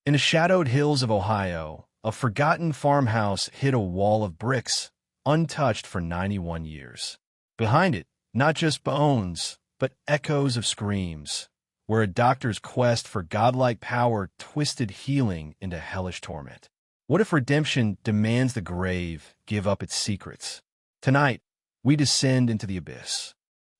In the shadowed hills of Ohio, a forgotten farmhouse hid a wall of bricks, untouched for 91 years. Behind it, not just bones, but echoes of screams, where a doctor's quest for godlike power twisted healing into hellish torment. What if redemption demands the grave give up its secrets? Tonight, we descend into the abyss.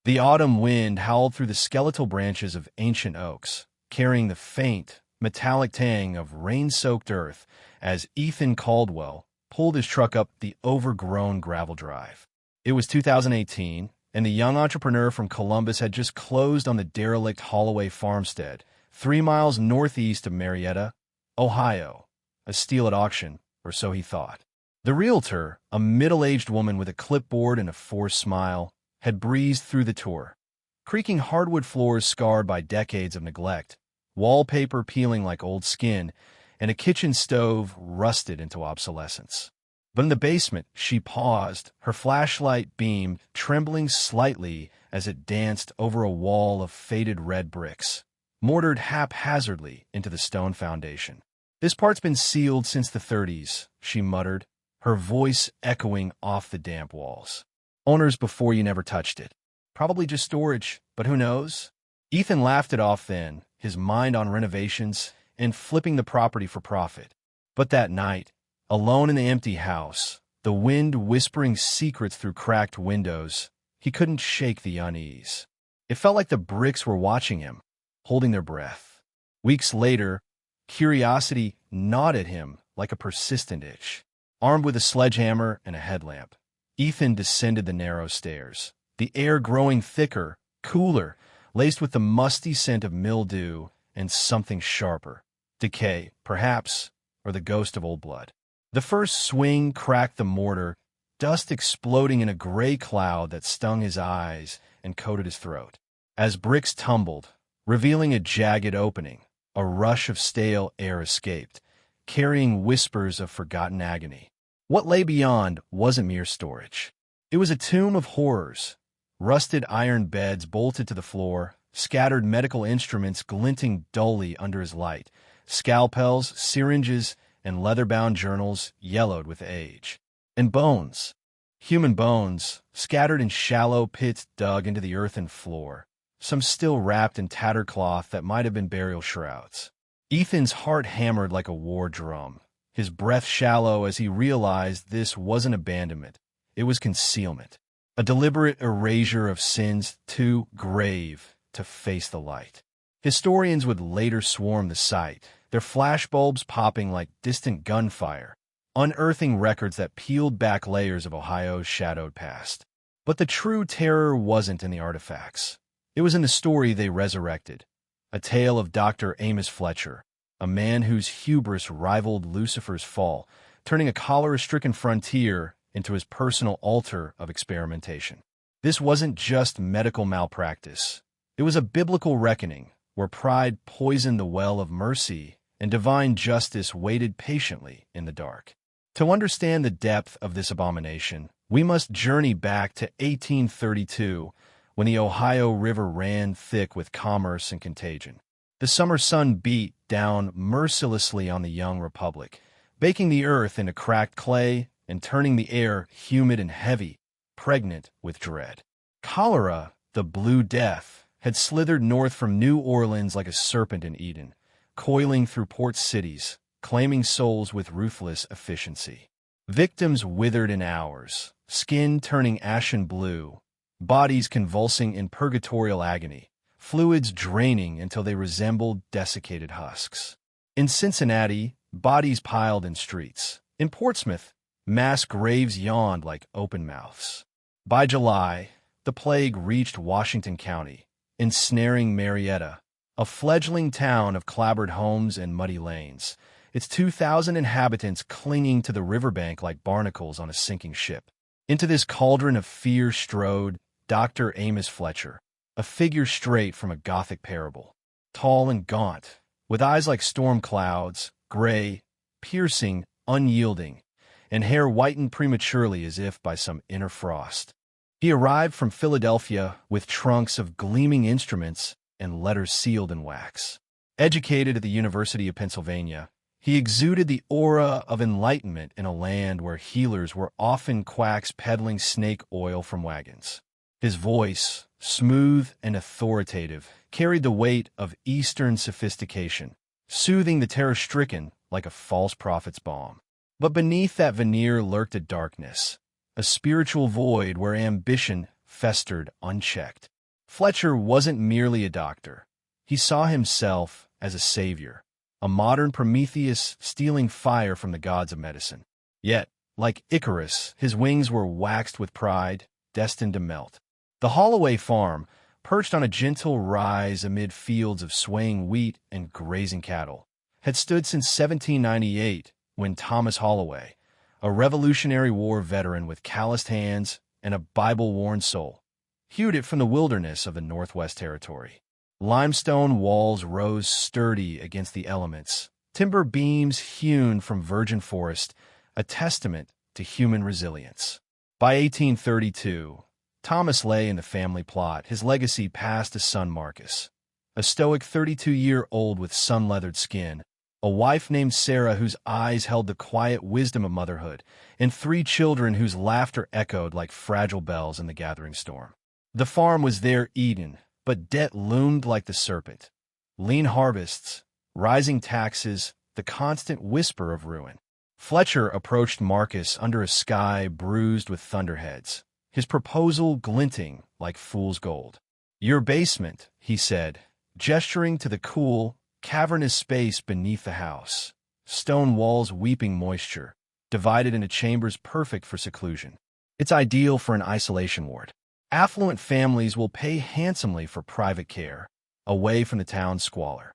The autumn wind howled through the skeletal branches of ancient oaks, carrying the faint, metallic tang of rain-soaked earth as Ethan Caldwell pulled his truck up the overgrown gravel drive. It was 2018, and the young entrepreneur from Columbus had just closed on the derelict Holloway farmstead, 3 miles northeast of Marietta, Ohio, a steal at auction, or so he thought. The realtor, a middle-aged woman with a clipboard and a forced smile, had breezed through the tour. Creaking hardwood floors scarred by decades of neglect, wallpaper peeling like old skin, and a kitchen stove rusted into obsolescence. But in the basement, she paused, her flashlight beam trembling slightly as it danced over a wall of faded red bricks, mortared haphazardly into the stone foundation. "This part's been sealed since the 30s, she muttered, her voice echoing off the damp walls. "Owners before you never touched it. Probably just storage, but who knows?" Ethan laughed it off then, his mind on renovations and flipping the property for profit. But that night, alone in the empty house, the wind whispering secrets through cracked windows, he couldn't shake the unease. It felt like the bricks were watching him, holding their breath. Weeks later, curiosity gnawed at him like a persistent itch. Armed with a sledgehammer and a headlamp, Ethan descended the narrow stairs, the air growing thicker, cooler, laced with the musty scent of mildew and something sharper. Decay, perhaps, or the ghost of old blood. The first swing cracked the mortar, dust exploding in a gray cloud that stung his eyes and coated his throat. As bricks tumbled, revealing a jagged opening, a rush of stale air escaped, carrying whispers of forgotten agony. What lay beyond wasn't mere storage. It was a tomb of horrors. Rusted iron beds bolted to the floor, scattered medical instruments glinting dully under his light, scalpels, syringes, and leather-bound journals yellowed with age. And bones, human bones, scattered in shallow pits dug into the earthen floor, some still wrapped in tattered cloth that might have been burial shrouds. Ethan's heart hammered like a war drum, his breath shallow as he realized this wasn't abandonment, it was concealment. A deliberate erasure of sins too grave to face the light. Historians would later swarm the site, their flashbulbs popping like distant gunfire, unearthing records that peeled back layers of Ohio's shadowed past. But the true terror wasn't in the artifacts. It was in the story they resurrected, a tale of Dr. Amos Fletcher, a man whose hubris rivaled Lucifer's fall, turning a cholera-stricken frontier into his personal altar of experimentation. This wasn't just medical malpractice. It was a biblical reckoning where pride poisoned the well of mercy and divine justice waited patiently in the dark. To understand the depth of this abomination, we must journey back to 1832, when the Ohio River ran thick with commerce and contagion. The summer sun beat down mercilessly on the young republic, baking the earth into cracked clay and turning the air humid and heavy, pregnant with dread. Cholera, the Blue Death, had slithered north from New Orleans like a serpent in Eden, coiling through port cities, claiming souls with ruthless efficiency. Victims withered in hours, skin turning ashen blue, bodies convulsing in purgatorial agony, fluids draining until they resembled desiccated husks. In Cincinnati, bodies piled in streets. In Portsmouth, mass graves yawned like open mouths. By July, the plague reached Washington County, ensnaring Marietta, a fledgling town of clapboard homes and muddy lanes, its 2,000 inhabitants clinging to the riverbank like barnacles on a sinking ship. Into this cauldron of fear strode Dr. Amos Fletcher, a figure straight from a Gothic parable. Tall and gaunt, with eyes like storm clouds, gray, piercing, unyielding, and hair whitened prematurely as if by some inner frost. He arrived from Philadelphia with trunks of gleaming instruments and letters sealed in wax. Educated at the University of Pennsylvania, he exuded the aura of enlightenment in a land where healers were often quacks peddling snake oil from wagons. His voice, smooth and authoritative, carried the weight of Eastern sophistication, soothing the terror-stricken like a false prophet's balm. But beneath that veneer lurked a darkness, a spiritual void where ambition festered unchecked. Fletcher wasn't merely a doctor. He saw himself as a savior, a modern Prometheus stealing fire from the gods of medicine. Yet, like Icarus, his wings were waxed with pride, destined to melt. The Holloway farm, perched on a gentle rise amid fields of swaying wheat and grazing cattle, had stood since 1798 when Thomas Holloway, a Revolutionary War veteran with calloused hands and a Bible-worn soul, hewed it from the wilderness of the Northwest Territory. Limestone walls rose sturdy against the elements, timber beams hewn from virgin forest, a testament to human resilience. By 1832, Thomas lay in the family plot, his legacy passed to son Marcus, a stoic 32-year-old with sun-leathered skin, a wife named Sarah whose eyes held the quiet wisdom of motherhood, and 3 children whose laughter echoed like fragile bells in the gathering storm. The farm was their Eden, but debt loomed like the serpent. Lean harvests, rising taxes, the constant whisper of ruin. Fletcher approached Marcus under a sky bruised with thunderheads, his proposal glinting like fool's gold. "Your basement," he said, gesturing to the cool, cavernous space beneath the house, stone walls weeping moisture, divided into chambers perfect for seclusion. It's ideal for an isolation ward. Affluent families will pay handsomely for private care, away from the town's squalor.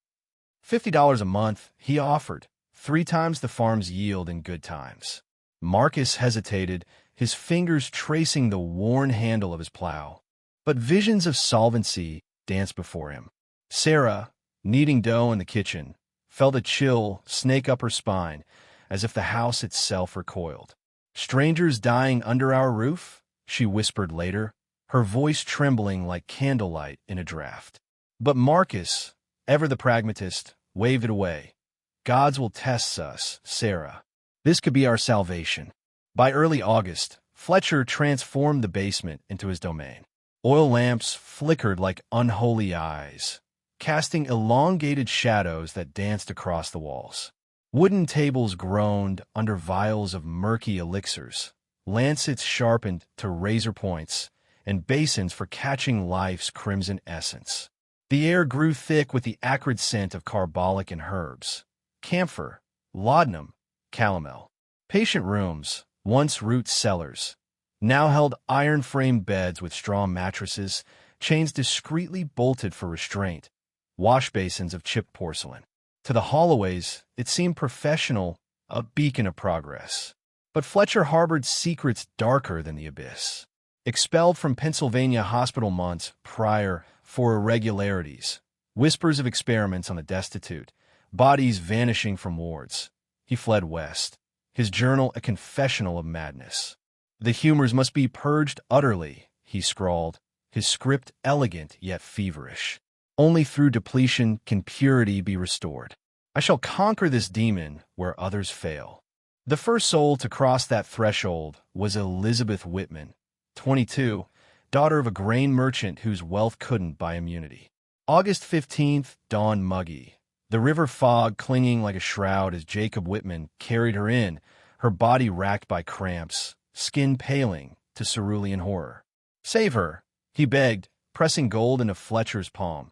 $50 a month, he offered, 3 times the farm's yield in good times. Marcus hesitated, his fingers tracing the worn handle of his plow. But visions of solvency danced before him. Sarah, kneading dough in the kitchen, felt a chill snake up her spine, as if the house itself recoiled. "Strangers dying under our roof?" she whispered later, her voice trembling like candlelight in a draught. But Marcus, ever the pragmatist, waved it away. "Gods will test us, Sarah. This could be our salvation." By early August, Fletcher transformed the basement into his domain. Oil lamps flickered like unholy eyes, casting elongated shadows that danced across the walls. Wooden tables groaned under vials of murky elixirs, lancets sharpened to razor points, and basins for catching life's crimson essence. The air grew thick with the acrid scent of carbolic and herbs, camphor, laudanum, calomel. Patient rooms, once root cellars, now held iron-framed beds with straw mattresses, chains discreetly bolted for restraint, wash basins of chipped porcelain. To the Holloways, it seemed professional, a beacon of progress. But Fletcher harbored secrets darker than the abyss. Expelled from Pennsylvania hospital months prior for irregularities, whispers of experiments on the destitute, bodies vanishing from wards, he fled west, his journal a confessional of madness. "The humors must be purged utterly," he scrawled, his script elegant yet feverish. "Only through depletion can purity be restored. I shall conquer this demon where others fail." The first soul to cross that threshold was Elizabeth Whitman, 22, daughter of a grain merchant whose wealth couldn't buy immunity. August 15th dawned muggy, the river fog clinging like a shroud as Jacob Whitman carried her in, her body racked by cramps, skin paling to cerulean horror. "Save her," he begged, pressing gold into Fletcher's palm.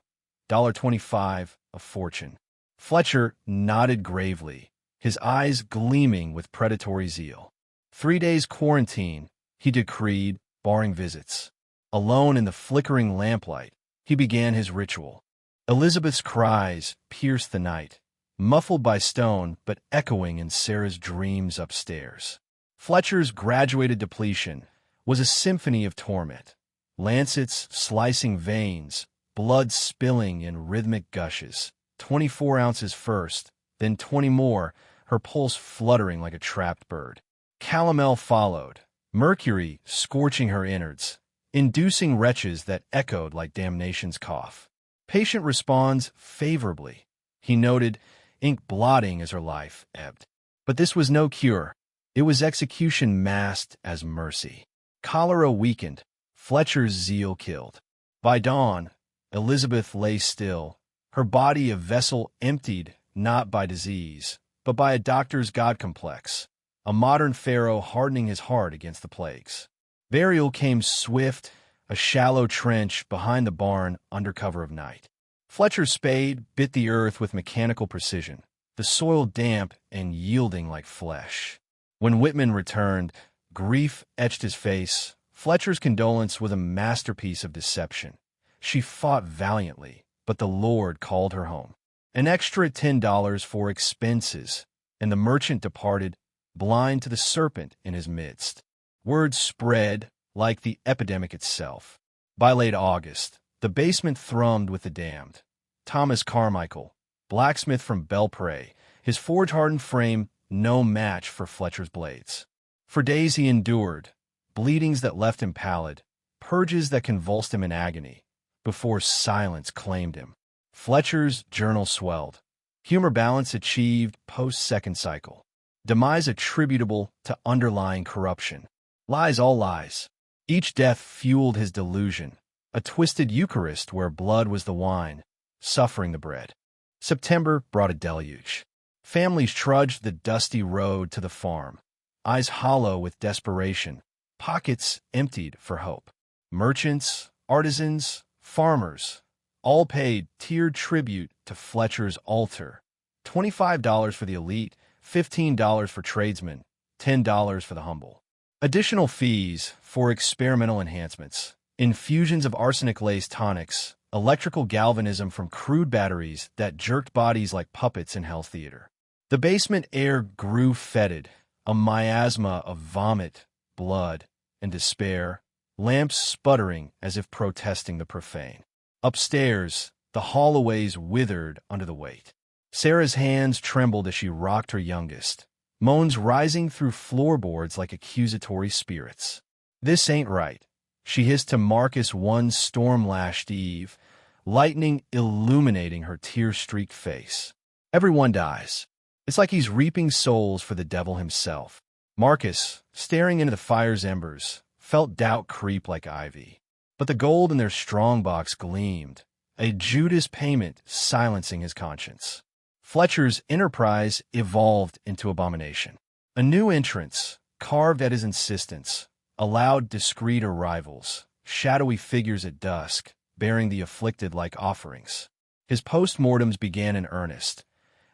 $1.25, a fortune. Fletcher nodded gravely, his eyes gleaming with predatory zeal. 3 days quarantine, he decreed, barring visits. Alone in the flickering lamplight, he began his ritual. Elizabeth's cries pierced the night, muffled by stone but echoing in Sarah's dreams upstairs. Fletcher's graduated depletion was a symphony of torment, lancets slicing veins, blood spilling in rhythmic gushes, 24 ounces first, then 20 more, her pulse fluttering like a trapped bird. Calomel followed, mercury scorching her innards, inducing retches that echoed like damnation's cough. Patient responds favorably, He noted, ink blotting as her life ebbed. But this was no cure. It was execution masked as mercy. Cholera weakened, Fletcher's zeal killed. By dawn, Elizabeth lay still, her body a vessel emptied not by disease, but by a doctor's God complex, a modern pharaoh hardening his heart against the plagues. Burial came swift, a shallow trench behind the barn under cover of night. Fletcher's spade bit the earth with mechanical precision, the soil damp and yielding like flesh. When Whitman returned, grief etched his face. Fletcher's condolence was a masterpiece of deception. She fought valiantly, but the Lord called her home. An extra $10 for expenses, and the merchant departed, blind to the serpent in his midst. Word spread like the epidemic itself. By late August, the basement thrummed with the damned. Thomas Carmichael, blacksmith from Belpre, his forge-hardened frame no match for Fletcher's blades. For days he endured, bleedings that left him pallid, purges that convulsed him in agony, before silence claimed him. Fletcher's journal swelled. Humor balance achieved post-second cycle. Demise attributable to underlying corruption. Lies, all lies. Each death fueled his delusion. A twisted Eucharist where blood was the wine, suffering the bread. September brought a deluge. Families trudged the dusty road to the farm, eyes hollow with desperation, pockets emptied for hope. Merchants, artisans, farmers, all paid tiered tribute to Fletcher's altar. $25 for the elite, $15 for tradesmen, $10 for the humble. Additional fees for experimental enhancements, infusions of arsenic-laced tonics, electrical galvanism from crude batteries that jerked bodies like puppets in Hell Theater. The basement air grew fetid, a miasma of vomit, blood, and despair, lamps sputtering as if protesting the profane. Upstairs, the hallways withered under the weight. Sarah's hands trembled as she rocked her youngest, moans rising through floorboards like accusatory spirits. "This ain't right," she hissed to Marcus one storm-lashed eve, lightning illuminating her tear-streaked face. "Everyone dies. It's like he's reaping souls for the devil himself." Marcus, staring into the fire's embers, felt doubt creep like ivy. But the gold in their strongbox gleamed, a Judas payment silencing his conscience. Fletcher's enterprise evolved into abomination. A new entrance, carved at his insistence, allowed discreet arrivals, shadowy figures at dusk, bearing the afflicted like offerings. His postmortems began in earnest.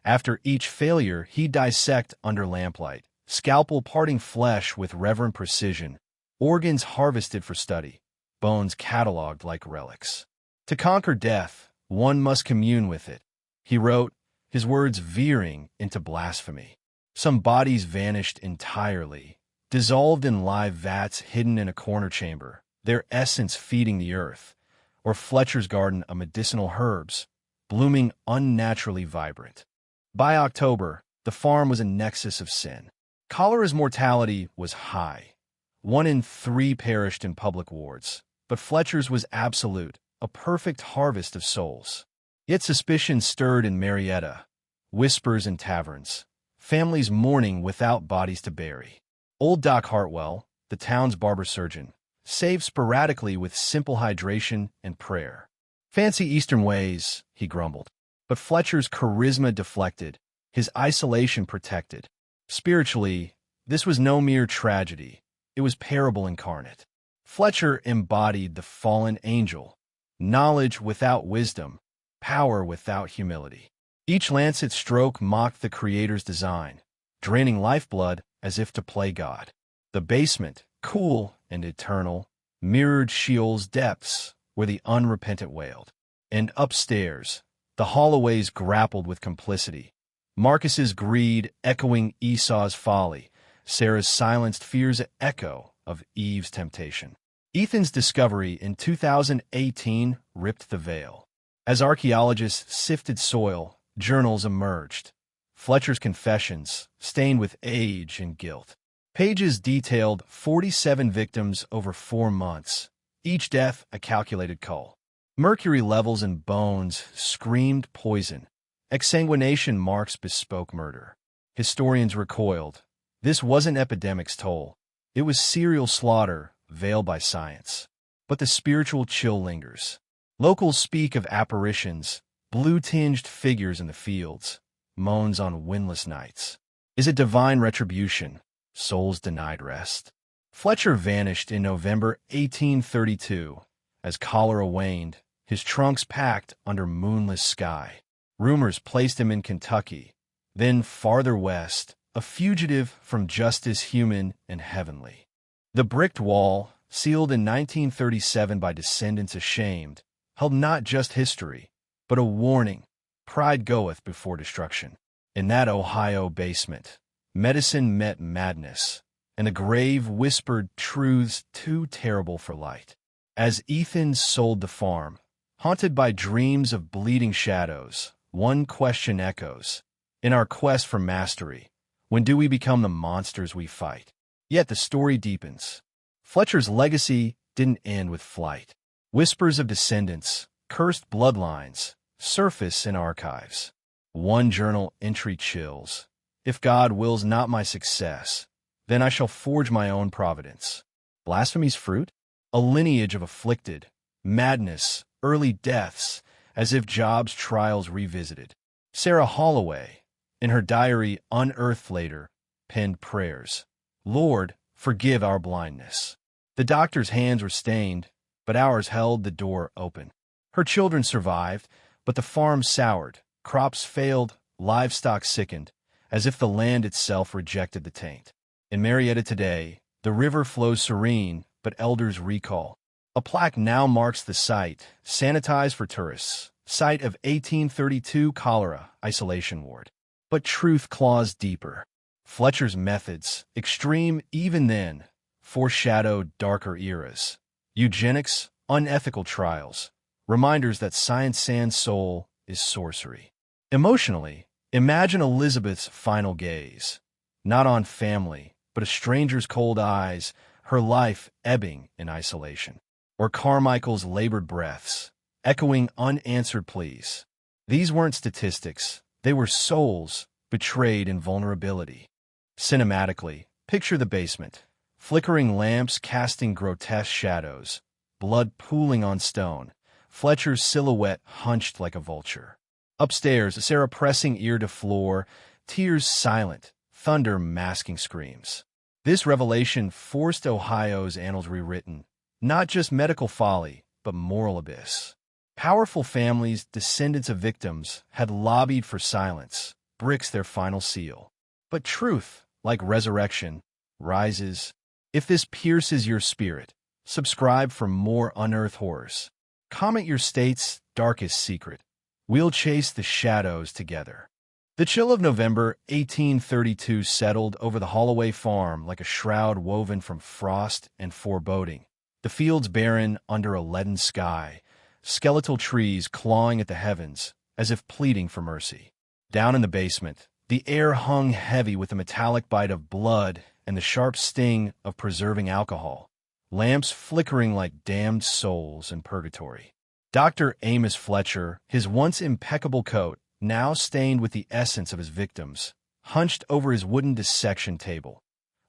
After each failure, he'd dissect under lamplight, scalpel parting flesh with reverent precision, organs harvested for study, bones cataloged like relics. To conquer death, one must commune with it, he wrote, his words veering into blasphemy. Some bodies vanished entirely, dissolved in live vats hidden in a corner chamber, their essence feeding the earth, or Fletcher's garden of medicinal herbs, blooming unnaturally vibrant. By October, the farm was a nexus of sin. Cholera's mortality was high. 1 in 3 perished in public wards, but Fletcher's was absolute, a perfect harvest of souls. Yet suspicion stirred in Marietta, whispers in taverns, families mourning without bodies to bury. Old Doc Hartwell, the town's barber surgeon, saved sporadically with simple hydration and prayer. "Fancy Eastern ways," he grumbled. But Fletcher's charisma deflected, his isolation protected. Spiritually, this was no mere tragedy. It was parable incarnate. Fletcher embodied the fallen angel, knowledge without wisdom, power without humility. Each lancet stroke mocked the Creator's design, draining lifeblood as if to play God. The basement, cool and eternal, mirrored Sheol's depths where the unrepentant wailed. And upstairs, the hallways grappled with complicity. Marcus's greed echoing Esau's folly, Sarah's silenced fears an echo of Eve's temptation. Ethan's discovery in 2018 ripped the veil. As archaeologists sifted soil, journals emerged. Fletcher's confessions, stained with age and guilt. Pages detailed 47 victims over 4 months, each death a calculated cull. Mercury levels in bones screamed poison, Exsanguination marks bespoke murder. Historians recoiled. This wasn't Epidemic's toll. It was serial slaughter, veiled by science. But the spiritual chill lingers. Locals speak of apparitions, blue-tinged figures in the fields, moans on windless nights. Is it divine retribution? Souls denied rest. Fletcher vanished in November 1832. As cholera waned, his trunks packed under moonless sky. Rumors placed him in Kentucky. Then, farther west, a fugitive from justice human and heavenly. The bricked wall, sealed in 1937 by descendants ashamed, held not just history, but a warning. Pride goeth before destruction. In that Ohio basement, medicine met madness, and the grave whispered truths too terrible for light. As Ethan sold the farm, haunted by dreams of bleeding shadows, one question echoes. In our quest for mastery, when do we become the monsters we fight? Yet the story deepens. Fletcher's legacy didn't end with flight. Whispers of descendants, cursed bloodlines, surface in archives. One journal entry chills. If God wills not my success, then I shall forge my own providence. Blasphemy's fruit? A lineage of afflicted, madness, early deaths, as if Job's trials revisited. Sarah Holloway, in her diary unearthed later, penned prayers. Lord, forgive our blindness. The doctor's hands were stained, but ours held the door open. Her children survived, but the farm soured, crops failed, livestock sickened, as if the land itself rejected the taint. In Marietta today, the river flows serene, but elders recall. A plaque now marks the site, sanitized for tourists, site of 1832 cholera isolation ward. But truth claws deeper. Fletcher's methods, extreme even then, foreshadowed darker eras. Eugenics, unethical trials, reminders that science sans soul is sorcery. Emotionally, imagine Elizabeth's final gaze. Not on family, but a stranger's cold eyes, her life ebbing in isolation. Or Carmichael's labored breaths, echoing unanswered pleas. These weren't statistics, they were souls betrayed in vulnerability. Cinematically, picture the basement. Flickering lamps casting grotesque shadows, blood pooling on stone, Fletcher's silhouette hunched like a vulture. Upstairs, Sarah pressing ear to floor, tears silent, thunder masking screams. This revelation forced Ohio's annals rewritten, not just medical folly, but moral abyss. Powerful families, descendants of victims, had lobbied for silence, bricks their final seal. But truth, like resurrection, rises. If this pierces your spirit, subscribe for more unearthed horrors. Comment your state's darkest secret. We'll chase the shadows together. The chill of November 1832 settled over the Holloway farm like a shroud woven from frost and foreboding. The fields barren under a leaden sky, skeletal trees clawing at the heavens as if pleading for mercy. Down in the basement, the air hung heavy with the metallic bite of blood and the sharp sting of preserving alcohol, lamps flickering like damned souls in purgatory. Dr. Amos Fletcher, his once impeccable coat, now stained with the essence of his victims, hunched over his wooden dissection table,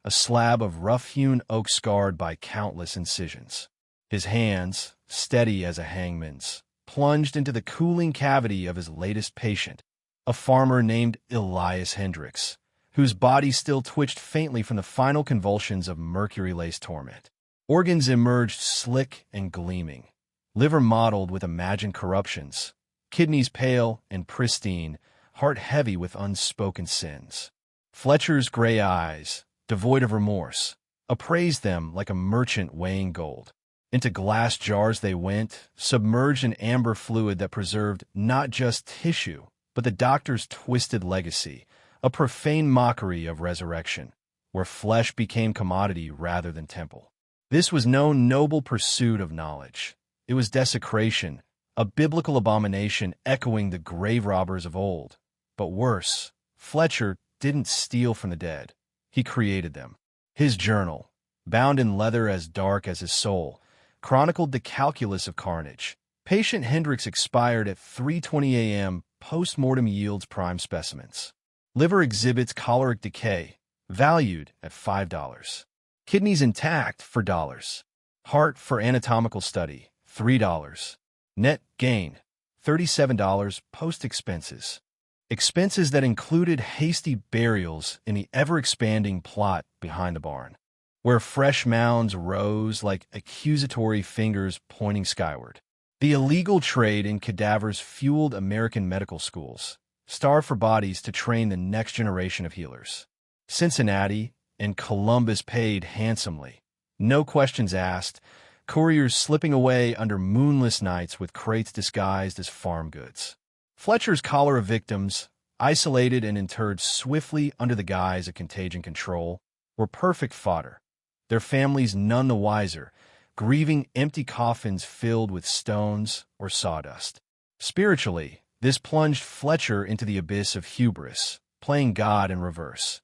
a slab of rough-hewn oak scarred by countless incisions. His hands, steady as a hangman's, plunged into the cooling cavity of his latest patient, a farmer named Elias Hendricks, whose body still twitched faintly from the final convulsions of mercury-laced torment. Organs emerged slick and gleaming, liver mottled with imagined corruptions, kidneys pale and pristine, heart heavy with unspoken sins. Fletcher's gray eyes, devoid of remorse, appraised them like a merchant weighing gold. Into glass jars they went, submerged in amber fluid that preserved not just tissue, but the doctor's twisted legacy, a profane mockery of resurrection, where flesh became commodity rather than temple. This was no noble pursuit of knowledge. It was desecration, a biblical abomination echoing the grave robbers of old. But worse, Fletcher didn't steal from the dead. He created them. His journal, bound in leather as dark as his soul, chronicled the calculus of carnage. Patient Hendricks expired at 3:20 a.m., post-mortem yields prime specimens. Liver exhibits choleric decay, valued at $5. Kidneys intact for $. Heart for anatomical study, $3. Net gain, $37 post-expenses. Expenses that included hasty burials in the ever-expanding plot behind the barn, where fresh mounds rose like accusatory fingers pointing skyward. The illegal trade in cadavers fueled American medical schools, starved for bodies to train the next generation of healers. Cincinnati and Columbus paid handsomely. No questions asked, couriers slipping away under moonless nights with crates disguised as farm goods. Fletcher's cholera victims, isolated and interred swiftly under the guise of contagion control, were perfect fodder, their families none the wiser, grieving empty coffins filled with stones or sawdust. Spiritually, this plunged Fletcher into the abyss of hubris, playing God in reverse,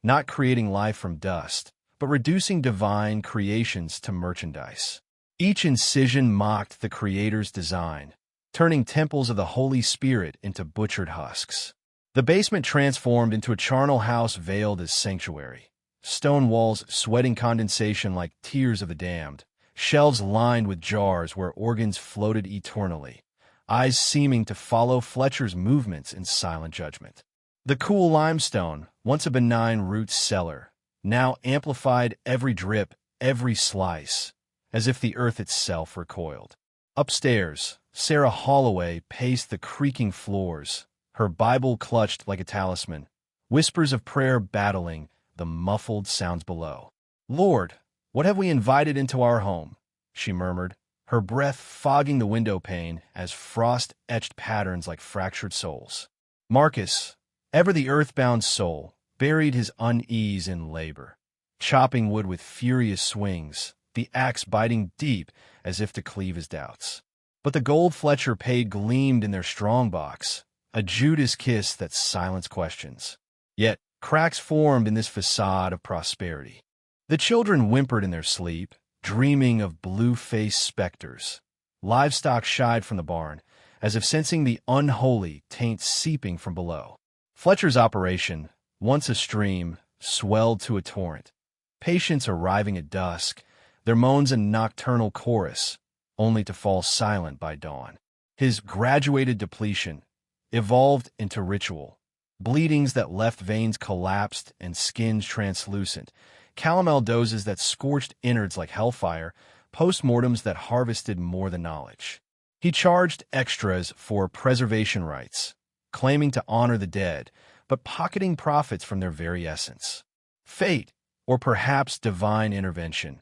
not creating life from dust, but reducing divine creations to merchandise. Each incision mocked the Creator's design, turning temples of the Holy Spirit into butchered husks. The basement transformed into a charnel house veiled as sanctuary. Stone walls sweating condensation like tears of the damned, shelves lined with jars where organs floated eternally, eyes seeming to follow Fletcher's movements in silent judgment. The cool limestone, once a benign root cellar, now amplified every drip, every slice, as if the earth itself recoiled. Upstairs, Sarah Holloway paced the creaking floors, her Bible clutched like a talisman, whispers of prayer battling the muffled sounds below. "Lord, what have we invited into our home?" she murmured, her breath fogging the window pane as frost etched patterns like fractured souls. Marcus, ever the earthbound soul, buried his unease in labor, chopping wood with furious swings, the axe biting deep as if to cleave his doubts. But the gold Fletcher paid gleamed in their strongbox, a Judas kiss that silenced questions. Yet cracks formed in this facade of prosperity. The children whimpered in their sleep, dreaming of blue-faced specters. Livestock shied from the barn, as if sensing the unholy taint seeping from below. Fletcher's operation, once a stream, swelled to a torrent. Patients arriving at dusk, their moans a nocturnal chorus, only to fall silent by dawn. His graduated depletion evolved into ritual. Bleedings that left veins collapsed and skins translucent, calomel doses that scorched innards like hellfire, postmortems that harvested more than knowledge. He charged extras for preservation rights, claiming to honor the dead, but pocketing profits from their very essence. Fate, or perhaps divine intervention,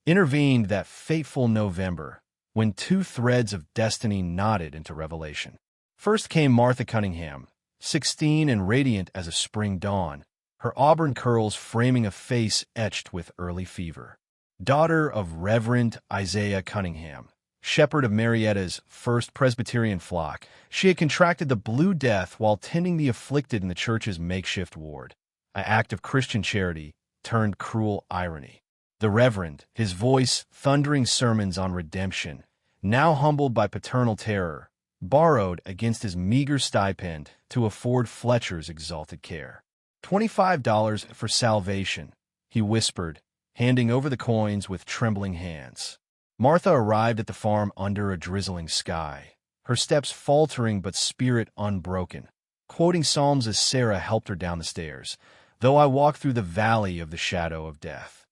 intervened that fateful November when two threads of destiny knotted into revelation. First came Martha Cunningham, 16 and radiant as a spring dawn, her auburn curls framing a face etched with early fever. Daughter of Reverend Isaiah Cunningham, shepherd of Marietta's first Presbyterian flock, she had contracted the Blue Death while tending the afflicted in the church's makeshift ward, an act of Christian charity turned cruel irony. The Reverend, his voice thundering sermons on redemption, now humbled by paternal terror, borrowed against his meager stipend to afford Fletcher's exalted care. $25 for salvation, he whispered, handing over the coins with trembling hands. Martha arrived at the farm under a drizzling sky, her steps faltering but spirit unbroken, quoting psalms as Sarah helped her down the stairs, "Though I walk through the valley of the shadow of death."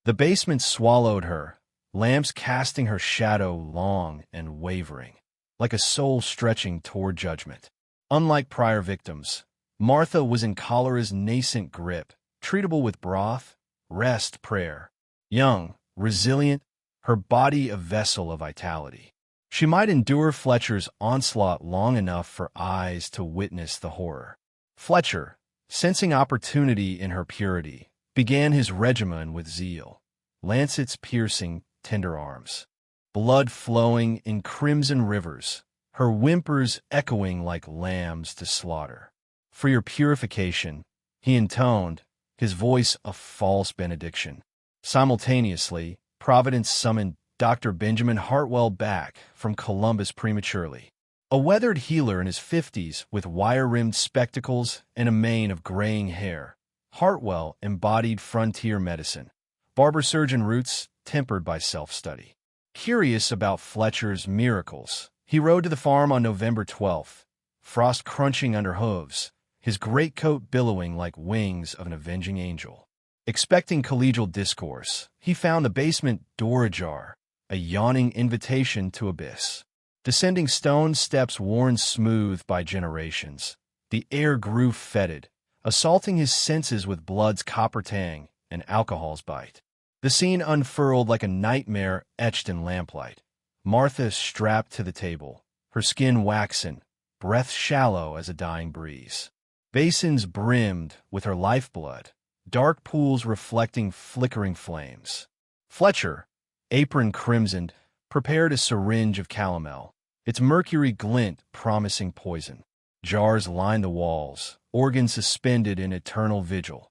The basement swallowed her, lamps casting her shadow long and wavering, like a soul stretching toward judgment. Unlike prior victims, Martha was in cholera's nascent grip, treatable with broth, rest, prayer. Young, resilient, her body a vessel of vitality. She might endure Fletcher's onslaught long enough for eyes to witness the horror. Fletcher, sensing opportunity in her purity, began his regimen with zeal, lancets piercing tender arms, blood flowing in crimson rivers, her whimpers echoing like lambs to slaughter. For your purification, he intoned, his voice a false benediction. Simultaneously, Providence summoned Dr. Benjamin Hartwell back from Columbus prematurely. A weathered healer in his 50s with wire-rimmed spectacles and a mane of graying hair. Hartwell embodied frontier medicine. Barber-surgeon roots tempered by self-study. Curious about Fletcher's miracles, he rode to the farm on November 12th, frost crunching under hooves, his greatcoat billowing like wings of an avenging angel. Expecting collegial discourse, he found the basement door ajar, a yawning invitation to abyss. Descending stone steps worn smooth by generations, the air grew fetid, assaulting his senses with blood's copper tang and alcohol's bite. The scene unfurled like a nightmare etched in lamplight. Martha strapped to the table, her skin waxen, breath shallow as a dying breeze. Basins brimmed with her lifeblood, dark pools reflecting flickering flames. Fletcher, apron crimsoned, prepared a syringe of calomel, its mercury glint promising poison. Jars lined the walls, organs suspended in eternal vigil.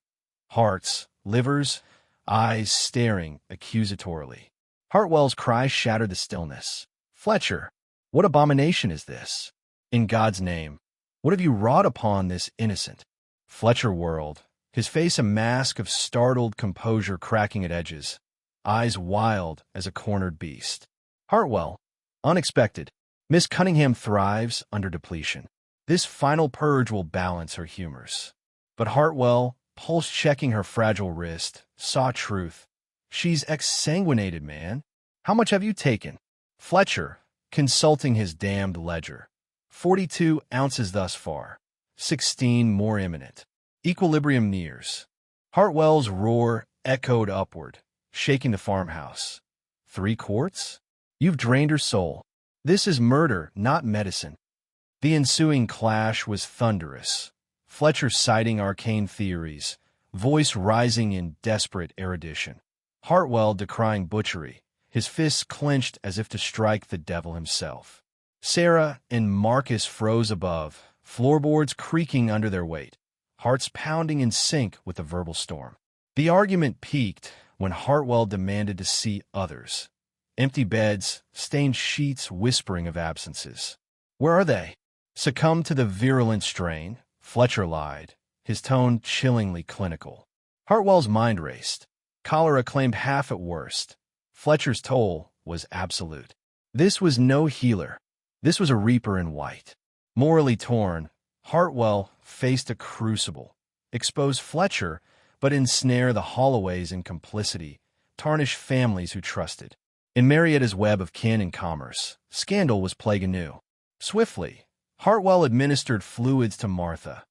Hearts, livers, eyes staring accusatorily. Hartwell's cry shattered the stillness. "Fletcher, what abomination is this? In God's name, what have you wrought upon this innocent?" Fletcher whirled, his face a mask of startled composure cracking at edges, eyes wild as a cornered beast. Hartwell, unexpected. Miss Cunningham thrives under depletion. This final purge will balance her humors. But Hartwell, pulse-checking her fragile wrist, saw truth. "She's exsanguinated, man. How much have you taken?" Fletcher, consulting his damned ledger. 42 ounces thus far. 16 more imminent. Equilibrium nears. Hartwell's roar echoed upward, shaking the farmhouse. 3 quarts? You've drained her soul. This is murder, not medicine. The ensuing clash was thunderous. Fletcher citing arcane theories, voice rising in desperate erudition. Hartwell decrying butchery, his fists clenched as if to strike the devil himself. Sarah and Marcus froze above, floorboards creaking under their weight, hearts pounding in sync with the verbal storm. The argument peaked when Hartwell demanded to see others. Empty beds, stained sheets whispering of absences. "Where are they?" Succumbed to the virulent strain, Fletcher lied, his tone chillingly clinical. Hartwell's mind raced. Cholera claimed half at worst. Fletcher's toll was absolute. This was no healer. This was a reaper in white. Morally torn, Hartwell faced a crucible. Expose Fletcher, but ensnare the Holloways in complicity, tarnish families who trusted. In Marietta's web of kin and commerce, scandal was plague anew. Swiftly, Hartwell administered fluids to Martha.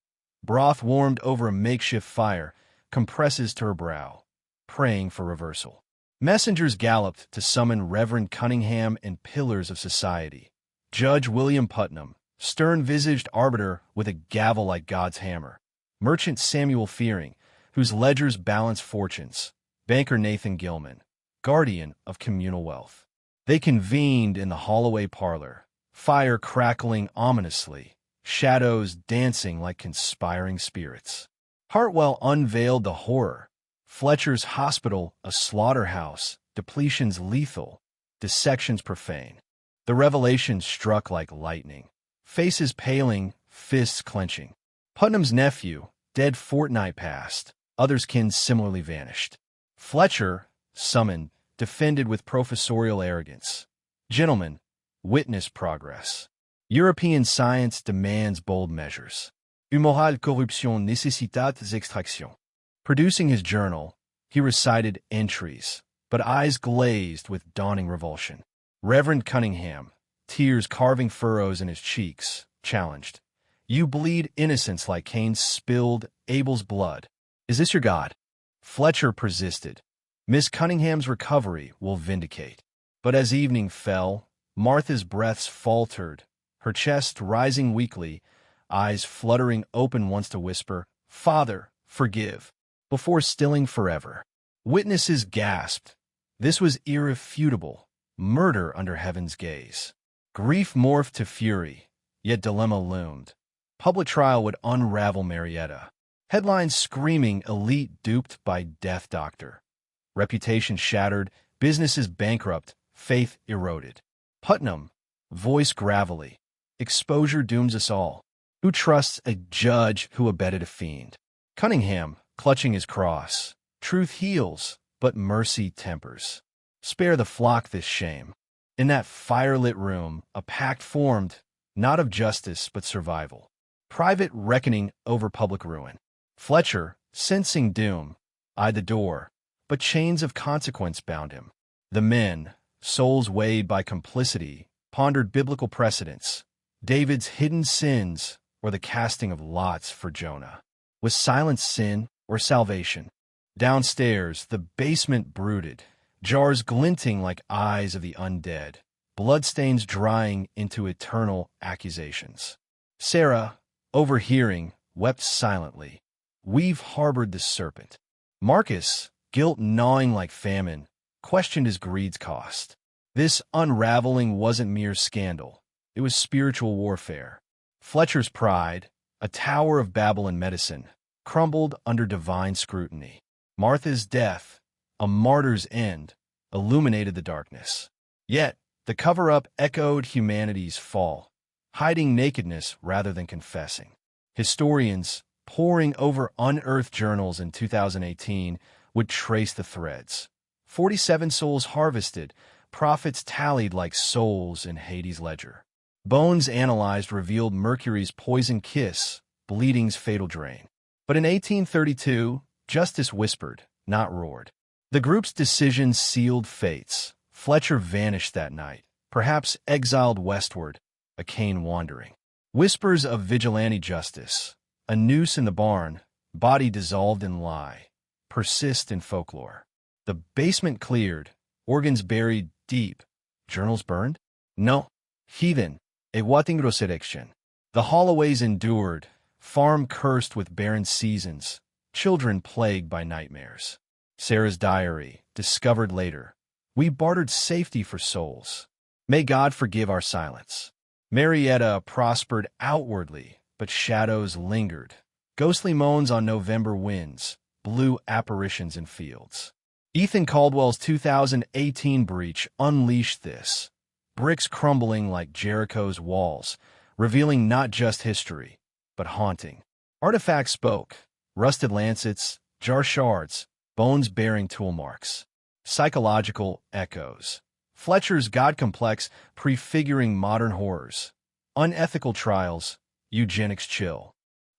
Broth warmed over a makeshift fire, compresses to her brow, praying for reversal. Messengers galloped to summon Reverend Cunningham and pillars of society. Judge William Putnam, stern-visaged arbiter with a gavel like God's hammer. Merchant Samuel Fearing, whose ledgers balance fortunes. Banker Nathan Gilman, guardian of communal wealth. They convened in the Holloway parlor, fire crackling ominously, shadows dancing like conspiring spirits. Hartwell unveiled the horror. Fletcher's hospital, a slaughterhouse, depletions lethal, dissections profane. The revelation struck like lightning. Faces paling, fists clenching. Putnam's nephew, dead fortnight past, others kin similarly vanished. Fletcher, summoned, defended with professorial arrogance. "Gentlemen, witness progress. European science demands bold measures. Une morale corruption nécessitat extraction." Producing his journal, he recited entries, but eyes glazed with dawning revulsion. Reverend Cunningham, tears carving furrows in his cheeks, challenged. "You bleed innocence like Cain's spilled Abel's blood. Is this your God?" Fletcher persisted. "Miss Cunningham's recovery will vindicate." But as evening fell, Martha's breaths faltered, her chest rising weakly, eyes fluttering open once to whisper, "Father, forgive," before stilling forever. Witnesses gasped. This was irrefutable, murder under heaven's gaze. Grief morphed to fury, yet dilemma loomed. Public trial would unravel Marietta. Headlines screaming elite duped by death doctor. Reputation shattered, businesses bankrupt, faith eroded. Putnam, voice gravelly. exposure dooms us all. Who trusts a judge who abetted a fiend? Cunningham, clutching his cross. Truth heals, but mercy tempers. Spare the flock this shame. In that firelit room, a pact formed, not of justice but survival. Private reckoning over public ruin. Fletcher, sensing doom, eyed the door, but chains of consequence bound him. The men, souls weighed by complicity, pondered biblical precedents, David's hidden sins, or the casting of lots for Jonah. Was silence sin or salvation? Downstairs, the basement brooded, jars glinting like eyes of the undead, bloodstains drying into eternal accusations. Sarah, overhearing, wept silently. We've harbored the serpent. Marcus, guilt gnawing like famine, questioned his greed's cost. This unraveling wasn't mere scandal. It was spiritual warfare. Fletcher's pride, a tower of Babel in medicine, crumbled under divine scrutiny. Martha's death, a martyr's end, illuminated the darkness. Yet, the cover-up echoed humanity's fall, hiding nakedness rather than confessing. Historians, poring over unearthed journals in 2018, would trace the threads. 47 souls harvested, prophets tallied like souls in Hades' ledger. Bones analyzed revealed mercury's poison kiss, bleeding's fatal drain. But in 1832, justice whispered, not roared. The group's decision sealed fates. Fletcher vanished that night, perhaps exiled westward, a Cain wandering. Whispers of vigilante justice, a noose in the barn, body dissolved in lie, persist in folklore. The basement cleared, organs buried deep, journals burned? No, heathen, a Watingros erection. The hallways endured, farm cursed with barren seasons, children plagued by nightmares. Sarah's diary, discovered later. We bartered safety for souls. May God forgive our silence. Marietta prospered outwardly, but shadows lingered. Ghostly moans on November winds, blue apparitions in fields. Ethan Caldwell's 2018 breach unleashed this. Bricks crumbling like Jericho's walls, revealing not just history, but haunting. Artifacts spoke, rusted lancets, jar shards, bones bearing tool marks. Psychological echoes. Fletcher's God complex prefiguring modern horrors. Unethical trials, eugenics chill.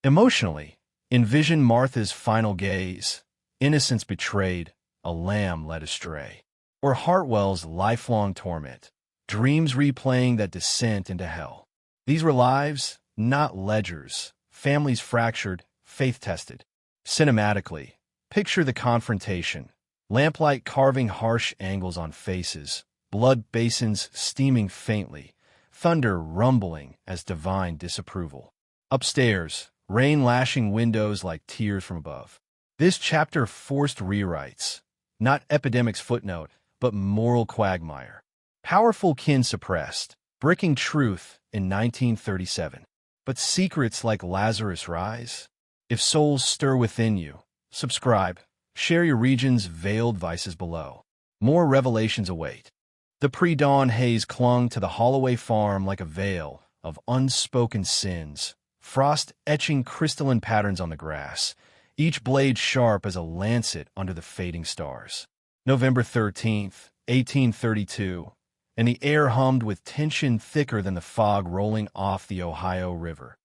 Emotionally, envision Martha's final gaze, innocence betrayed, a lamb led astray. Or Hartwell's lifelong torment, dreams replaying that descent into hell. These were lives, not ledgers, families fractured, faith tested. Cinematically, picture the confrontation, lamplight carving harsh angles on faces, blood basins steaming faintly, thunder rumbling as divine disapproval. Upstairs, rain lashing windows like tears from above. This chapter forced rewrites, not Epidemic's footnote, but moral quagmire. Powerful kin suppressed, bricking truth in 1937. But secrets like Lazarus rise. If souls stir within you, subscribe, share your region's veiled vices below. More revelations await. The pre-dawn haze clung to the Holloway farm like a veil of unspoken sins, frost etching crystalline patterns on the grass, each blade sharp as a lancet under the fading stars. November 13th, 1832, and the air hummed with tension thicker than the fog rolling off the Ohio River.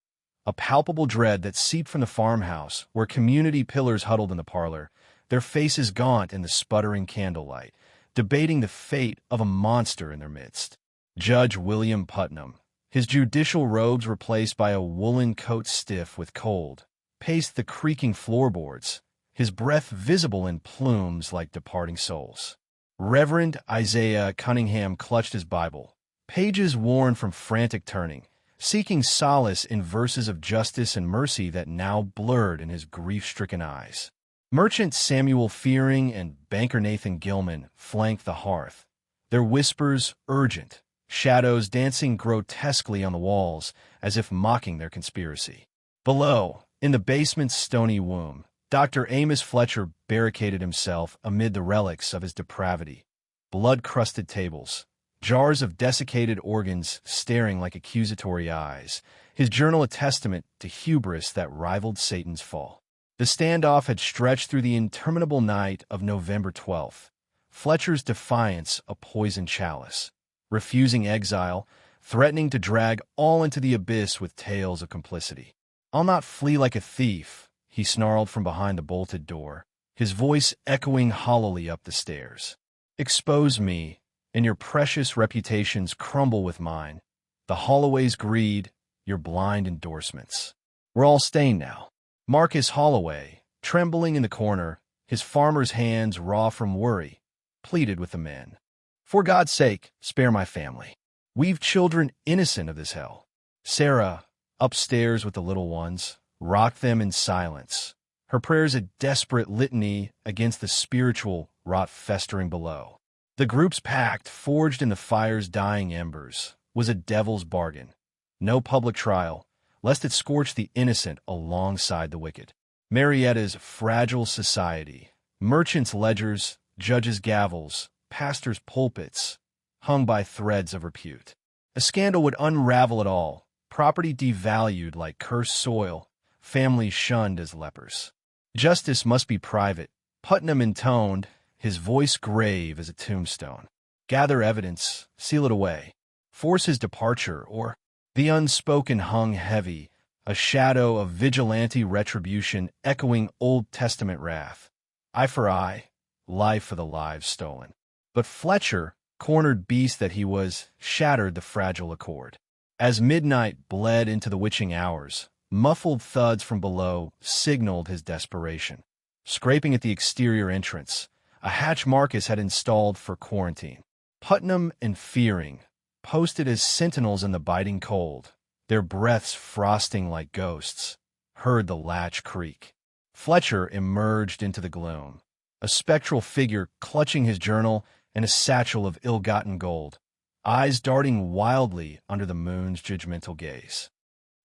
A palpable dread that seeped from the farmhouse, where community pillars huddled in the parlor, their faces gaunt in the sputtering candlelight, debating the fate of a monster in their midst. Judge William Putnam, his judicial robes replaced by a woolen coat stiff with cold, paced the creaking floorboards, his breath visible in plumes like departing souls. Reverend Isaiah Cunningham clutched his Bible, pages worn from frantic turning, seeking solace in verses of justice and mercy that now blurred in his grief-stricken eyes. Merchant Samuel Fearing and banker Nathan Gilman flanked the hearth, their whispers urgent, shadows dancing grotesquely on the walls as if mocking their conspiracy. Below, in the basement's stony womb, Dr. Amos Fletcher barricaded himself amid the relics of his depravity. Blood-crusted tables, jars of desiccated organs staring like accusatory eyes, his journal a testament to hubris that rivaled Satan's fall. The standoff had stretched through the interminable night of November 12th. Fletcher's defiance a poisoned chalice, refusing exile, threatening to drag all into the abyss with tales of complicity. "I'll not flee like a thief," he snarled from behind the bolted door, his voice echoing hollowly up the stairs. "Expose me, and your precious reputations crumble with mine. The Holloway's greed, your blind endorsements. We're all stained now." Marcus Holloway, trembling in the corner, his farmer's hands raw from worry, pleaded with the men. "For God's sake, spare my family. We've children innocent of this hell." Sarah, upstairs with the little ones, rocked them in silence, her prayers a desperate litany against the spiritual rot festering below. The group's pact, forged in the fire's dying embers, was a devil's bargain. No public trial, lest it scorch the innocent alongside the wicked. Marietta's fragile society, merchants' ledgers, judges' gavels, pastors' pulpits, hung by threads of repute. A scandal would unravel it all, property devalued like cursed soil, families shunned as lepers. Justice must be private, Putnam intoned, his voice grave as a tombstone. Gather evidence, seal it away, force his departure, or the unspoken hung heavy, a shadow of vigilante retribution echoing Old Testament wrath. Eye for eye, life for the lives stolen. But Fletcher, cornered beast that he was, shattered the fragile accord. As midnight bled into the witching hours, muffled thuds from below signaled his desperation. Scraping at the exterior entrance, a hatch Marcus had installed for quarantine. Putnam and Fearing, posted as sentinels in the biting cold, their breaths frosting like ghosts, heard the latch creak. Fletcher emerged into the gloom, a spectral figure clutching his journal and a satchel of ill-gotten gold, eyes darting wildly under the moon's judgmental gaze.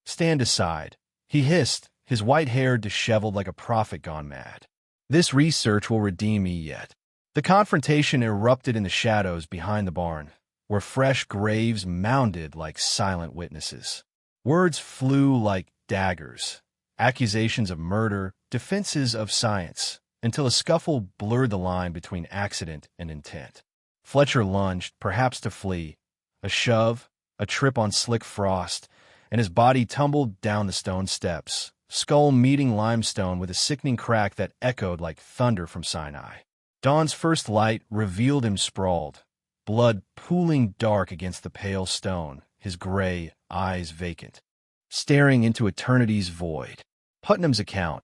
"Stand aside," he hissed, his white hair disheveled like a prophet gone mad. "This research will redeem me yet." The confrontation erupted in the shadows behind the barn, where fresh graves mounded like silent witnesses. Words flew like daggers, accusations of murder, defenses of science, until a scuffle blurred the line between accident and intent. Fletcher lunged, perhaps to flee. A shove, a trip on slick frost, and his body tumbled down the stone steps, skull meeting limestone with a sickening crack that echoed like thunder from Sinai. Dawn's first light revealed him sprawled, blood pooling dark against the pale stone, his gray eyes vacant, staring into eternity's void. Putnam's account,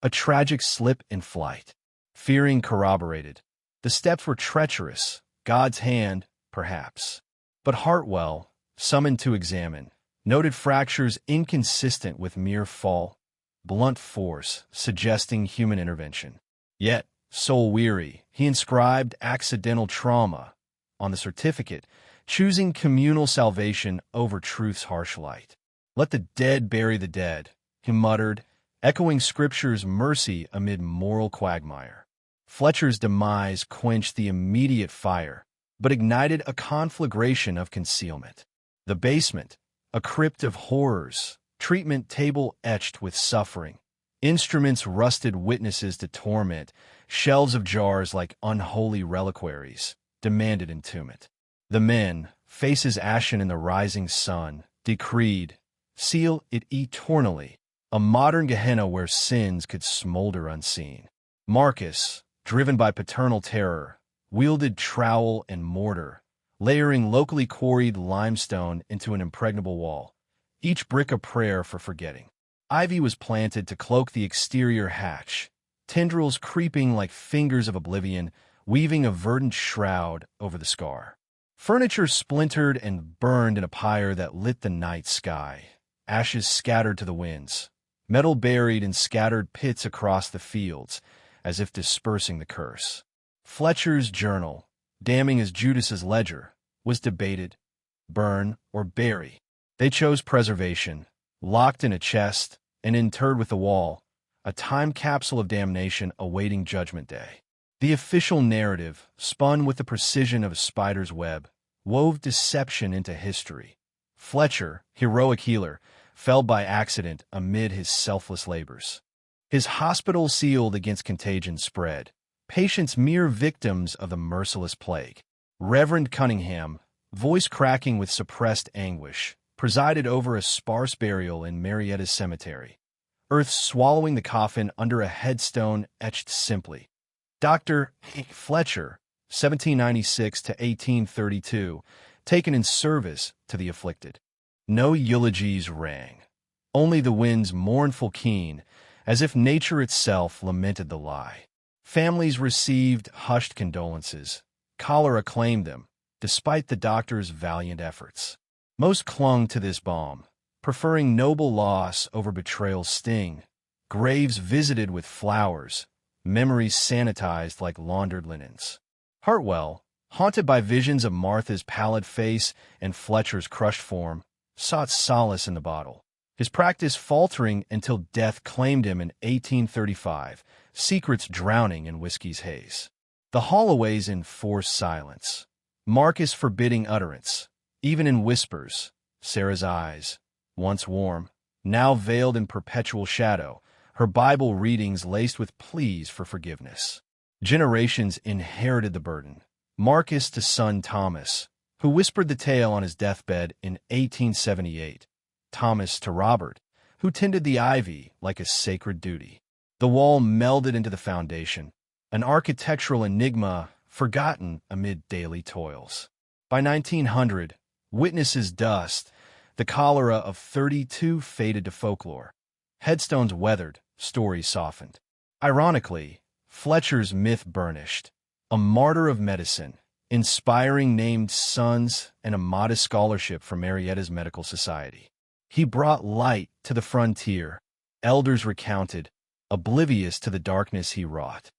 a tragic slip in flight. Fearing corroborated. The steps were treacherous, God's hand, perhaps. But Hartwell, summoned to examine, noted fractures inconsistent with mere fall, blunt force suggesting human intervention. Yet, soul-weary, he inscribed accidental trauma on the certificate, choosing communal salvation over truth's harsh light. "Let the dead bury the dead," he muttered, echoing Scripture's mercy amid moral quagmire. Fletcher's demise quenched the immediate fire, but ignited a conflagration of concealment. The basement, a crypt of horrors, treatment table etched with suffering, instruments rusted witnesses to torment, shelves of jars like unholy reliquaries, demanded entombment. The men, faces ashen in the rising sun, decreed, seal it eternally, a modern Gehenna where sins could smolder unseen. Marcus, driven by paternal terror, wielded trowel and mortar, layering locally quarried limestone into an impregnable wall, each brick a prayer for forgetting. Ivy was planted to cloak the exterior hatch, tendrils creeping like fingers of oblivion, weaving a verdant shroud over the scar. Furniture splintered and burned in a pyre that lit the night sky, ashes scattered to the winds, metal buried in scattered pits across the fields, as if dispersing the curse. Fletcher's journal, damning as Judas's ledger, was debated, burn or bury. They chose preservation, locked in a chest and interred with the wall, a time capsule of damnation awaiting Judgment Day. The official narrative, spun with the precision of a spider's web, wove deception into history. Fletcher, heroic healer, fell by accident amid his selfless labors. His hospital sealed against contagion spread, patients mere victims of the merciless plague. Reverend Cunningham, voice cracking with suppressed anguish, presided over a sparse burial in Marietta's cemetery, earth swallowing the coffin under a headstone etched simply, Dr. Fletcher, 1796 to 1832, taken in service to the afflicted. No eulogies rang, only the wind's mournful keen, as if nature itself lamented the lie. Families received hushed condolences. Cholera claimed them, despite the doctor's valiant efforts. Most clung to this balm, preferring noble loss over betrayal's sting. Graves visited with flowers, memories sanitized like laundered linens. Hartwell, haunted by visions of Martha's pallid face and Fletcher's crushed form, sought solace in the bottle. His practice faltering until death claimed him in 1835, secrets drowning in whiskey's haze. The Holloways enforced silence, Marcus forbidding utterance, even in whispers. Sarah's eyes, once warm, now veiled in perpetual shadow, her Bible readings laced with pleas for forgiveness. Generations inherited the burden. Marcus to son Thomas, who whispered the tale on his deathbed in 1878. Thomas to Robert, who tended the ivy like a sacred duty. The wall melded into the foundation, an architectural enigma forgotten amid daily toils. By 1900, witnesses dust, the cholera of 32 faded to folklore. Headstones weathered, stories softened. Ironically, Fletcher's myth burnished, a martyr of medicine, inspiring named sons and a modest scholarship from Marietta's medical society. He brought light to the frontier, elders recounted, oblivious to the darkness he wrought.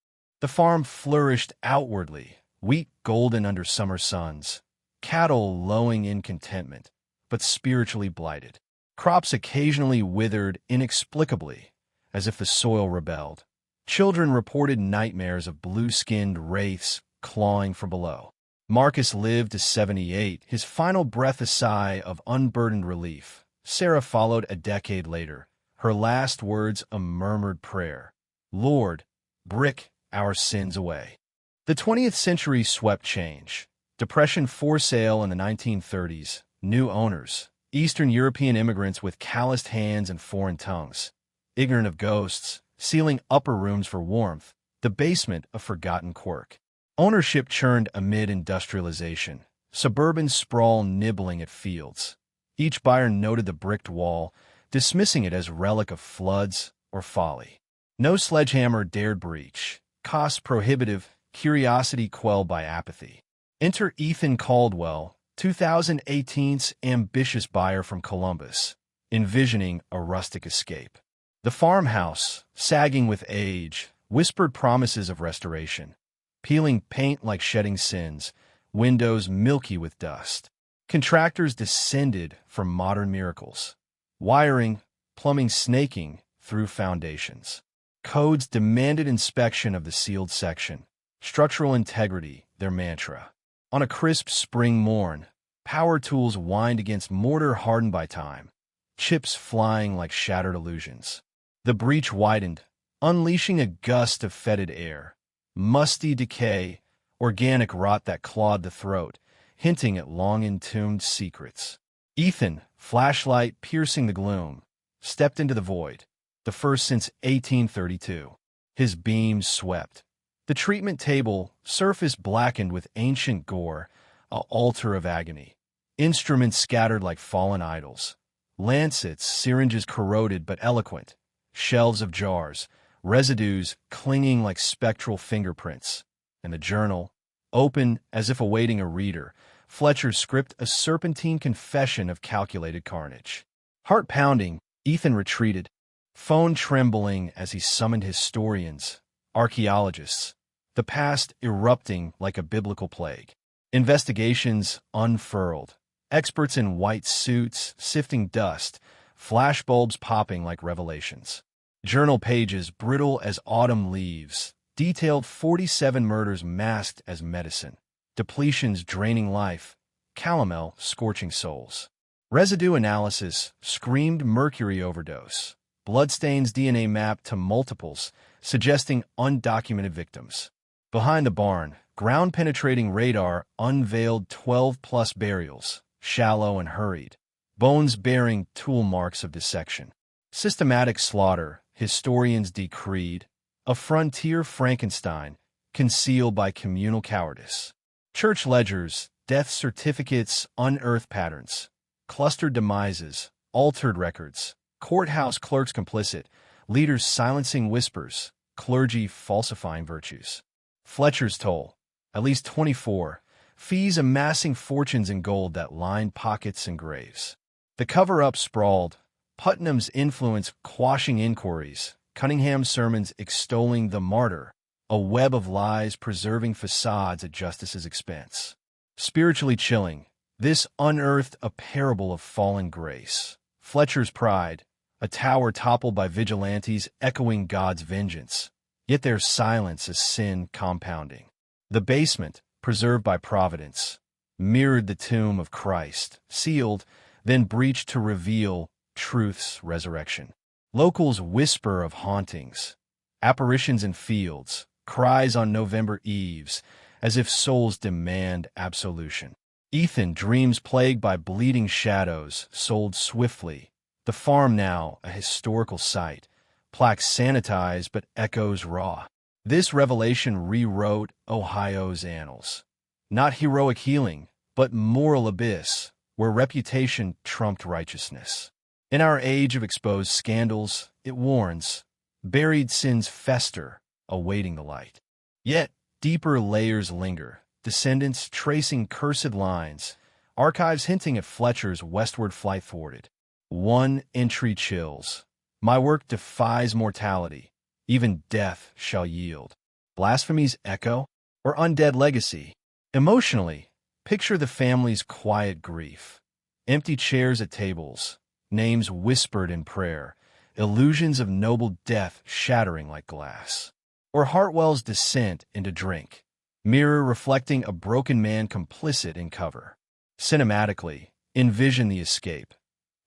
The farm flourished outwardly, wheat golden under summer suns, cattle lowing in contentment, but spiritually blighted. Crops occasionally withered inexplicably, as if the soil rebelled. Children reported nightmares of blue-skinned wraiths clawing from below. Marcus lived to 78, his final breath a sigh of unburdened relief. Sarah followed a decade later, her last words a murmured prayer. Lord, brick our sins away. The 20th century swept change. Depression for sale in the 1930s, new owners, Eastern European immigrants with calloused hands and foreign tongues, ignorant of ghosts, sealing upper rooms for warmth, the basement a forgotten quirk. Ownership churned amid industrialization, suburban sprawl nibbling at fields. Each buyer noted the bricked wall, dismissing it as relic of floods or folly. No sledgehammer dared breach. Cost prohibitive, curiosity quelled by apathy. Enter Ethan Caldwell, 2018's ambitious buyer from Columbus, envisioning a rustic escape. The farmhouse, sagging with age, whispered promises of restoration. Peeling paint like shedding sins, windows milky with dust. Contractors descended from modern miracles. Wiring, plumbing snaking through foundations. Codes demanded inspection of the sealed section. Structural integrity, their mantra. On a crisp spring morn, power tools whined against mortar hardened by time, chips flying like shattered illusions. The breach widened, unleashing a gust of fetid air. Musty decay, organic rot that clawed the throat, hinting at long-entombed secrets. Ethan, flashlight piercing the gloom, stepped into the void, the first since 1832. His beams swept. The treatment table, surface blackened with ancient gore, an altar of agony. Instruments scattered like fallen idols. Lancets, syringes corroded but eloquent. Shelves of jars, residues clinging like spectral fingerprints. And the journal, open as if awaiting a reader, Fletcher's script a serpentine confession of calculated carnage. Heart pounding, Ethan retreated, phone trembling as he summoned historians, archaeologists, the past erupting like a biblical plague. Investigations unfurled, experts in white suits sifting dust, flashbulbs popping like revelations. Journal pages brittle as autumn leaves, detailed 47 murders masked as medicine, depletions draining life, calomel, scorching souls. Residue analysis screamed mercury overdose. Bloodstains DNA mapped to multiples, suggesting undocumented victims. Behind the barn, ground-penetrating radar unveiled 12-plus burials, shallow and hurried, bones bearing tool marks of dissection. Systematic slaughter, historians decreed, a frontier Frankenstein concealed by communal cowardice. Church ledgers, death certificates, unearthed patterns, clustered demises, altered records, courthouse clerks complicit, leaders silencing whispers, clergy falsifying virtues. Fletcher's toll, at least 24, fees amassing fortunes in gold that lined pockets and graves. The cover-up sprawled, Putnam's influence quashing inquiries, Cunningham's sermons extolling the martyr, a web of lies preserving facades at justice's expense. Spiritually chilling, this unearthed a parable of fallen grace. Fletcher's pride, a tower toppled by vigilantes echoing God's vengeance, yet their silence is sin compounding. The basement, preserved by providence, mirrored the tomb of Christ, sealed, then breached to reveal truth's resurrection. Locals whisper of hauntings, apparitions in fields, cries on November eves, as if souls demand absolution. Ethan dreams plagued by bleeding shadows, sold swiftly. The farm now, a historical site, plaques sanitized but echoes raw. This revelation rewrote Ohio's annals. Not heroic healing, but moral abyss, where reputation trumped righteousness. In our age of exposed scandals, it warns, buried sins fester, awaiting the light. Yet, deeper layers linger, descendants tracing cursed lines, archives hinting at Fletcher's westward flight thwarted. One entry chills. My work defies mortality. Even death shall yield. Blasphemy's echo or undead legacy? Emotionally, picture the family's quiet grief. Empty chairs at tables, names whispered in prayer, illusions of noble death shattering like glass. Or Hartwell's descent into drink, mirror reflecting a broken man complicit in cover. Cinematically, envision the escape.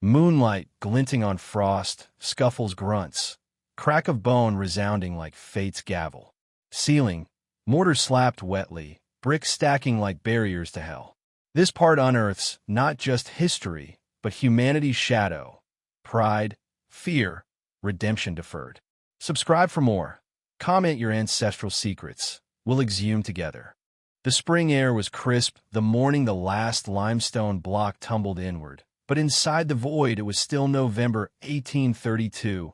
Moonlight glinting on frost, scuffles grunts, crack of bone resounding like fate's gavel. Ceiling, mortar slapped wetly, bricks stacking like barriers to hell. This part unearths not just history, but humanity's shadow, pride, fear, redemption deferred. Subscribe for more. Comment your ancestral secrets. We'll exhume together. The spring air was crisp the morning the last limestone block tumbled inward. But inside the void it was still November 1832,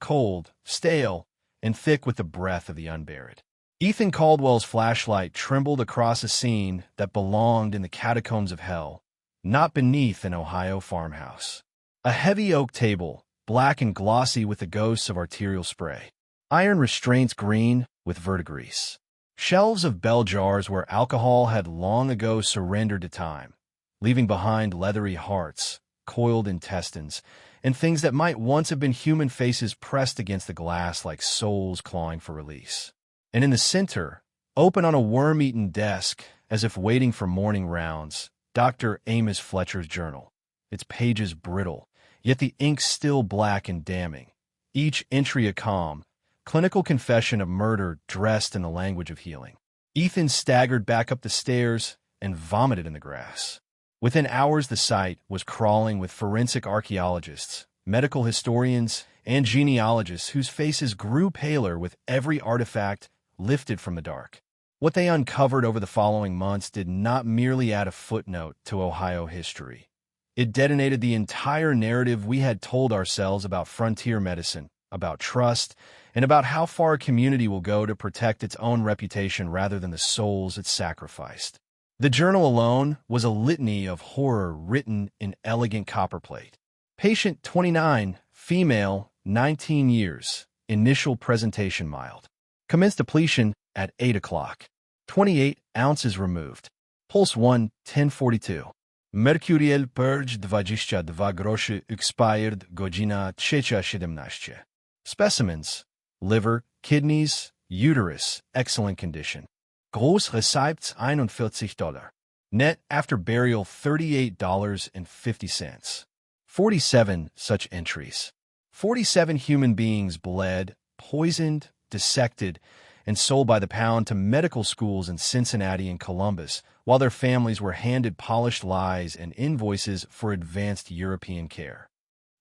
cold, stale, and thick with the breath of the unburied. Ethan Caldwell's flashlight trembled across a scene that belonged in the catacombs of hell, not beneath an Ohio farmhouse. A heavy oak table, black and glossy with the ghosts of arterial spray. Iron restraints green with verdigris. Shelves of bell jars where alcohol had long ago surrendered to time, leaving behind leathery hearts, coiled intestines, and things that might once have been human faces pressed against the glass like souls clawing for release. And in the center, open on a worm-eaten desk, as if waiting for morning rounds, Dr. Amos Fletcher's journal. Its pages brittle, yet the ink still black and damning. Each entry a calm, clinical confession of murder dressed in the language of healing. Ethan staggered back up the stairs and vomited in the grass. Within hours, the site was crawling with forensic archaeologists, medical historians, and genealogists whose faces grew paler with every artifact lifted from the dark. What they uncovered over the following months did not merely add a footnote to Ohio history. It detonated the entire narrative we had told ourselves about frontier medicine, about trust, and about how far a community will go to protect its own reputation rather than the souls it sacrificed. The journal alone was a litany of horror written in elegant copperplate. Patient 29, female, 19 years, initial presentation mild. Commenced depletion at 8 o'clock. 28 ounces removed. Pulse 1, 1042. Mercurial purge 22 groszy expired godzina 3:17. Specimens: liver, kidneys, uterus, excellent condition. Groß Rezept $41. Net after burial $38.50. 47 such entries. 47 human beings bled, poisoned, dissected, and sold by the pound to medical schools in Cincinnati and Columbus, while their families were handed polished lies and invoices for advanced European care.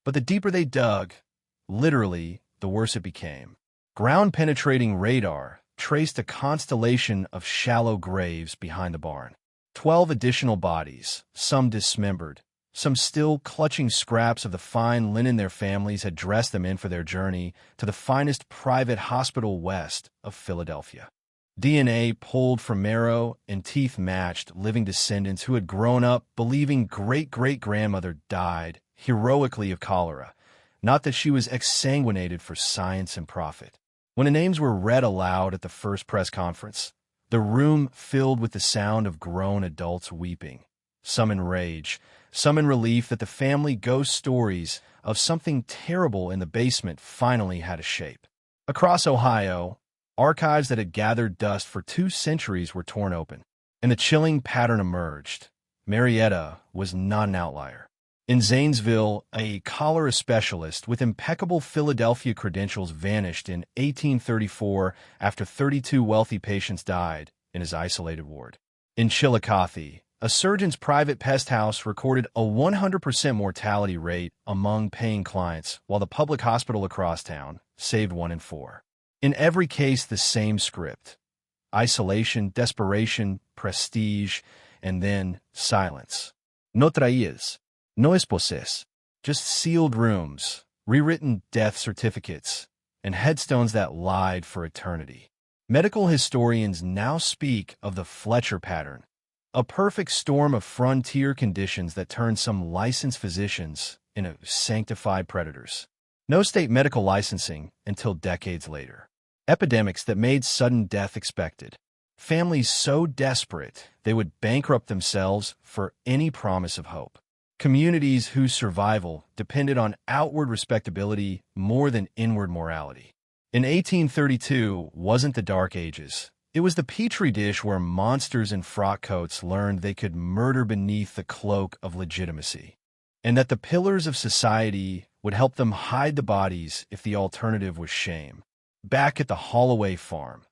But the deeper they dug, literally, the worse it became. Ground-penetrating radar traced a constellation of shallow graves behind the barn. 12 additional bodies, some dismembered, some still clutching scraps of the fine linen their families had dressed them in for their journey to the finest private hospital west of Philadelphia. DNA pulled from marrow and teeth matched living descendants who had grown up believing great-great-grandmother died heroically of cholera, not that she was exsanguinated for science and profit. When the names were read aloud at the first press conference, the room filled with the sound of grown adults weeping, some in rage, some in relief that the family ghost stories of something terrible in the basement finally had a shape. Across Ohio, archives that had gathered dust for 2 centuries were torn open, and the chilling pattern emerged. Marietta was not an outlier. In Zanesville, a cholera specialist with impeccable Philadelphia credentials vanished in 1834 after 32 wealthy patients died in his isolated ward. In Chillicothe, a surgeon's private pest house recorded a 100% mortality rate among paying clients, while the public hospital across town saved 1 in 4. In every case, the same script: isolation, desperation, prestige, and then silence. No traías, no esposés, just sealed rooms, rewritten death certificates, and headstones that lied for eternity. Medical historians now speak of the Fletcher pattern, a perfect storm of frontier conditions that turned some licensed physicians into sanctified predators. No state medical licensing until decades later. Epidemics that made sudden death expected. Families so desperate they would bankrupt themselves for any promise of hope. Communities whose survival depended on outward respectability more than inward morality. In 1832 wasn't the Dark Ages. It was the Petri dish where monsters in frock coats learned they could murder beneath the cloak of legitimacy, and that the pillars of society would help them hide the bodies if the alternative was shame. Back at the Holloway farm,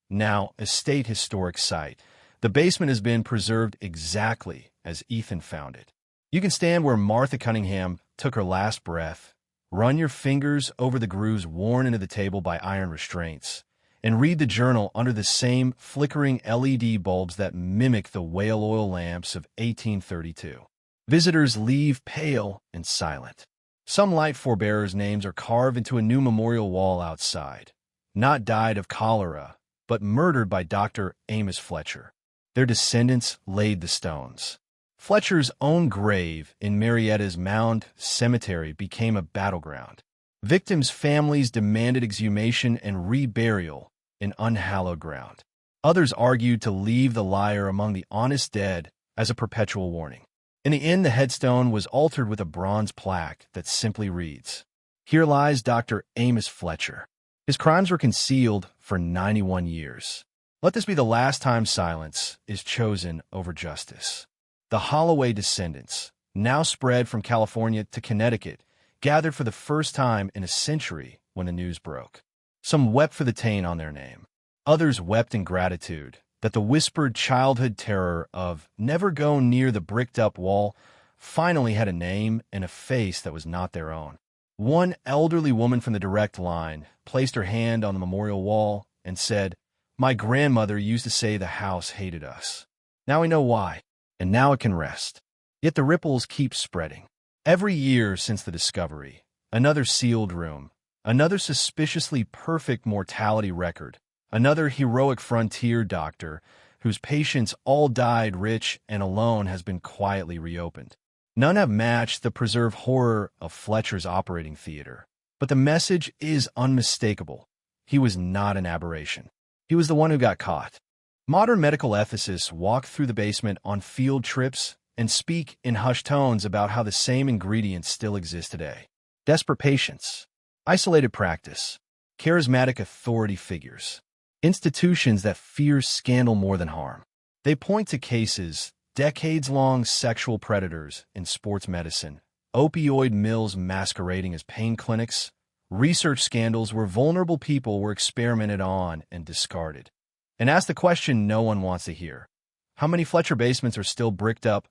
now a state historic site, the basement has been preserved exactly as Ethan found it. You can stand where Martha Cunningham took her last breath, run your fingers over the grooves worn into the table by iron restraints, and read the journal under the same flickering LED bulbs that mimic the whale oil lamps of 1832. Visitors leave pale and silent. Some light forebearers' names are carved into a new memorial wall outside. Not died of cholera, but murdered by Dr. Amos Fletcher. Their descendants laid the stones. Fletcher's own grave in Marietta's Mound Cemetery became a battleground. Victims' families demanded exhumation and reburial in unhallowed ground. Others argued to leave the liar among the honest dead as a perpetual warning. In the end, the headstone was altered with a bronze plaque that simply reads, "Here lies Dr. Amos Fletcher. His crimes were concealed for 91 years. Let this be the last time silence is chosen over justice." The Holloway descendants, now spread from California to Connecticut, gathered for the first time in a century when the news broke. Some wept for the taint on their name. Others wept in gratitude that the whispered childhood terror of "never go near the bricked-up wall" finally had a name and a face that was not their own. One elderly woman from the direct line placed her hand on the memorial wall and said, "My grandmother used to say the house hated us. Now we know why, and now it can rest." Yet the ripples keep spreading. Every year since the discovery, another sealed room, another suspiciously perfect mortality record, another heroic frontier doctor whose patients all died rich and alone has been quietly reopened. None have matched the preserved horror of Fletcher's operating theater. But the message is unmistakable. He was not an aberration. He was the one who got caught. Modern medical ethicists walk through the basement on field trips and speak in hushed tones about how the same ingredients still exist today. Desperate patients, isolated practice, charismatic authority figures, institutions that fear scandal more than harm. They point to cases decades-long sexual predators in sports medicine, opioid mills masquerading as pain clinics, research scandals where vulnerable people were experimented on and discarded. And ask the question no one wants to hear. How many Fletcher basements are still bricked up,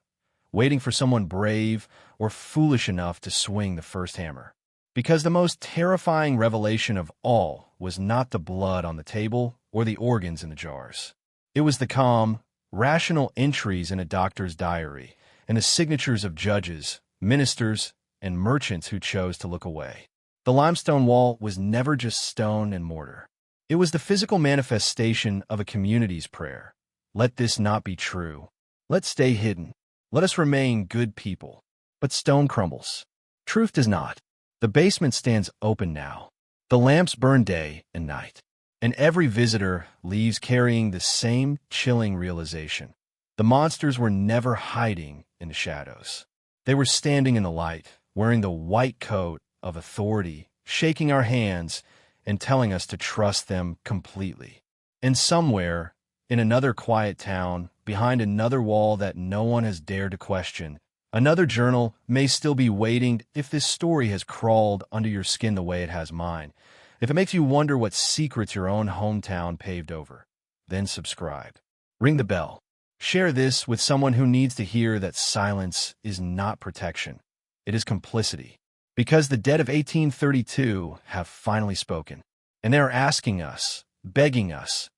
waiting for someone brave or foolish enough to swing the first hammer? Because the most terrifying revelation of all was not the blood on the table or the organs in the jars. It was the calm, rational entries in a doctor's diary and the signatures of judges, ministers, and merchants who chose to look away. The limestone wall was never just stone and mortar. It was the physical manifestation of a community's prayer. Let this not be true. Let's stay hidden. Let us remain good people. But stone crumbles. Truth does not. The basement stands open now. The lamps burn day and night. And every visitor leaves carrying the same chilling realization. The monsters were never hiding in the shadows. They were standing in the light, wearing the white coat of authority, shaking our hands and telling us to trust them completely. And somewhere, in another quiet town, behind another wall that no one has dared to question, another journal may still be waiting. If this story has crawled under your skin the way it has mine, if it makes you wonder what secrets your own hometown paved over, then subscribe. Ring the bell. Share this with someone who needs to hear that silence is not protection. It is complicity. Because the dead of 1832 have finally spoken, and they are asking us, begging us,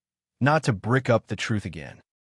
not to brick up the truth again.